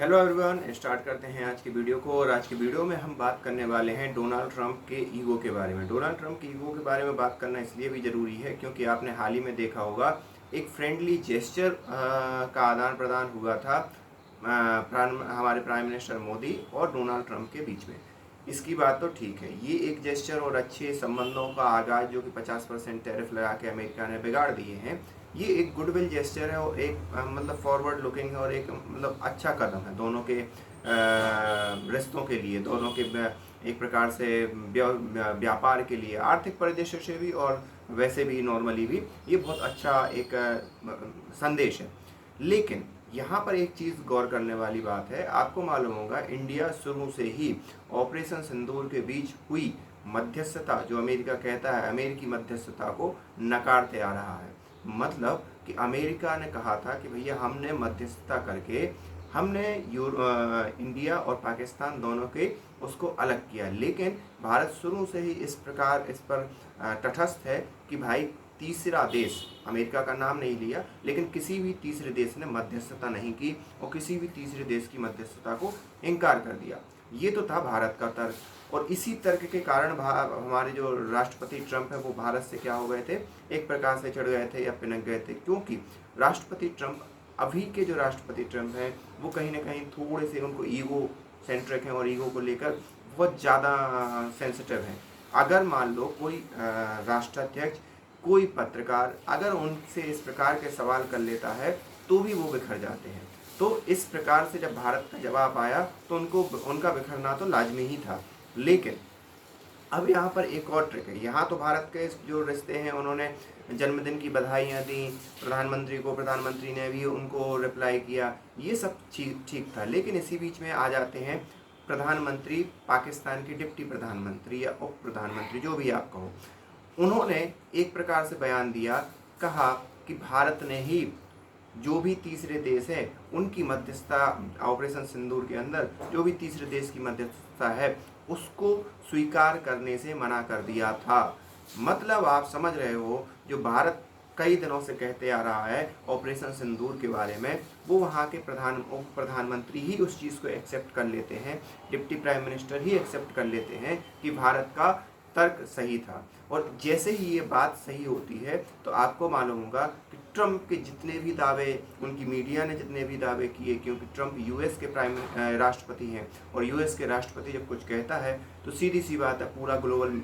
Hello everyone, start करते हैं आज की वीडियो को। और आज की वीडियो में हम बात करने वाले हैं डोनाल्ड ट्रंप के ईगो के बारे में। डोनाल्ड ट्रंप के ईगो के बारे में बात करना इसलिए भी ज़रूरी है क्योंकि आपने हाल ही में देखा होगा एक फ्रेंडली जेस्चर का आदान प्रदान हुआ था हमारे प्राइम मिनिस्टर मोदी और डोनाल्ड ट्रंप के बीच में। इसकी बात तो ठीक है, ये एक जेस्चर और अच्छे संबंधों का आगाज़ जो कि 50% टैरिफ लगा के अमेरिका ने बिगाड़ दिए हैं, ये एक गुडविल जेस्चर है और एक मतलब फॉरवर्ड लुकिंग है और एक मतलब अच्छा कदम है दोनों के रिश्तों के लिए, दोनों के एक प्रकार से व्यापार के लिए, आर्थिक परिदृश्य से भी और वैसे भी नॉर्मली भी ये बहुत अच्छा एक संदेश है। लेकिन यहाँ पर एक चीज़ गौर करने वाली बात है। आपको मालूम होगा इंडिया शुरू से ही ऑपरेशन सिंदूर के बीच हुई मध्यस्थता, जो अमेरिका कहता है अमेरिकी मध्यस्थता, को नकारते आ रहा है। मतलब कि अमेरिका ने कहा था कि भैया हमने मध्यस्थता करके हमने इंडिया और पाकिस्तान दोनों के उसको अलग किया, लेकिन भारत शुरू से ही इस पर तटस्थ है कि भाई तीसरा देश, अमेरिका का नाम नहीं लिया, लेकिन किसी भी तीसरे देश ने मध्यस्थता नहीं की और किसी भी तीसरे देश की मध्यस्थता को इनकार कर दिया। ये तो था भारत का तर्क, और इसी तर्क के कारण हमारे जो राष्ट्रपति ट्रंप है वो भारत से क्या हो गए थे, एक प्रकार से चढ़ गए थे या पिनक गए थे। क्योंकि राष्ट्रपति ट्रंप, अभी के जो राष्ट्रपति ट्रंप हैं, वो कहीं ना कहीं थोड़े से उनको ईगो सेंट्रिक हैं और ईगो को लेकर बहुत ज़्यादा सेंसिटिव हैं। अगर मान लो कोई राष्ट्राध्यक्ष, कोई पत्रकार अगर उनसे इस प्रकार के सवाल कर लेता है तो भी वो बिखर जाते हैं। तो इस प्रकार से जब भारत का जवाब आया तो उनका बिखरना तो लाजमी ही था। लेकिन अब यहाँ पर एक और ट्रिक है। यहाँ तो भारत के जो रिश्ते हैं, उन्होंने जन्मदिन की बधाइयाँ दी प्रधानमंत्री को, प्रधानमंत्री ने भी उनको रिप्लाई किया, ये सब ठीक था। लेकिन इसी बीच में आ जाते हैं प्रधानमंत्री, पाकिस्तान के डिप्टी प्रधानमंत्री या उप प्रधानमंत्री, जो भी आप कहो, उन्होंने एक प्रकार से बयान दिया, कहा कि भारत ने ही जो भी तीसरे देश है उनकी मध्यस्थता, ऑपरेशन सिंदूर के अंदर जो भी तीसरे देश की मध्यस्थता है उसको स्वीकार करने से मना कर दिया था। मतलब आप समझ रहे हो, जो भारत कई दिनों से कहते आ रहा है ऑपरेशन सिंदूर के बारे में, वो वहाँ के उप प्रधानमंत्री ही उस चीज़ को एक्सेप्ट कर लेते हैं, डिप्टी प्राइम मिनिस्टर ही एक्सेप्ट कर लेते हैं कि भारत का तर्क सही था। और जैसे ही ये बात सही होती है तो आपको मालूम होगा कि ट्रंप के जितने भी दावे, उनकी मीडिया ने जितने भी दावे किए, क्योंकि ट्रंप यूएस के राष्ट्रपति हैं और यूएस के राष्ट्रपति जब कुछ कहता है तो सीधी सी बात है पूरा ग्लोबल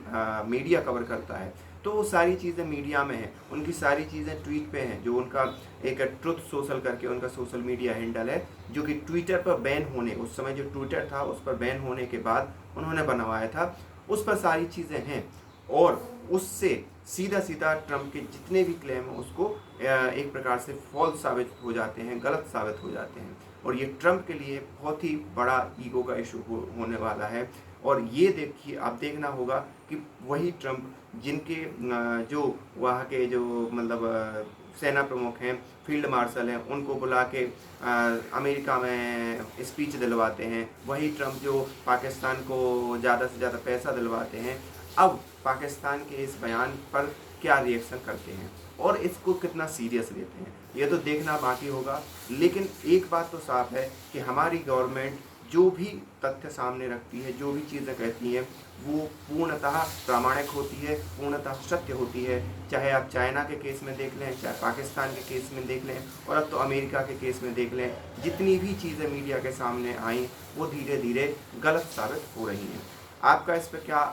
मीडिया कवर करता है, तो वो सारी चीज़ें मीडिया में हैं, उनकी सारी चीज़ें ट्वीट पे हैं। जो उनका एक ट्रुथ सोशल करके उनका सोशल मीडिया हैंडल है, जो कि ट्विटर पर बैन होने, उस समय जो ट्विटर था उस पर बैन होने के बाद उन्होंने बनवाया था, उस पर सारी चीज़ें हैं। और उससे सीधा सीधा ट्रंप के जितने भी क्लेम हैं उसको एक प्रकार से फॉल्स साबित हो जाते हैं, गलत साबित हो जाते हैं। और ये ट्रंप के लिए बहुत ही बड़ा ईगो का इशू होने वाला है। और ये देखिए, आप देखना होगा कि वही ट्रंप जिनके जो वहाँ के जो मतलब सेना प्रमुख हैं, फील्ड मार्शल हैं, उनको बुला के अमेरिका में स्पीच दिलवाते हैं, वही ट्रंप जो पाकिस्तान को ज़्यादा से ज़्यादा पैसा दिलवाते हैं, अब पाकिस्तान के इस बयान पर क्या रिएक्शन करते हैं और इसको कितना सीरियस लेते हैं, ये तो देखना बाकी होगा। लेकिन एक बात तो साफ है कि हमारी गवर्नमेंट जो भी तथ्य सामने रखती है, जो भी चीज़ें कहती हैं, वो पूर्णतः प्रामाणिक होती है, पूर्णतः सत्य होती है। चाहे आप चाइना के केस में देख लें, चाहे पाकिस्तान के केस में देख लें, और अब तो अमेरिका के केस में देख लें, जितनी भी चीज़ें मीडिया के सामने आई वो धीरे धीरे गलत साबित हो रही हैं। आपका इस पर क्या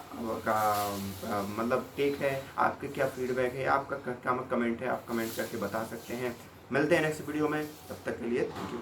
मतलब टेक है, आपके क्या फीडबैक है, आपका क्या कमेंट है, आप कमेंट करके बता सकते हैं। मिलते हैं नेक्स्ट वीडियो में, तब तक के लिए थैंक यू।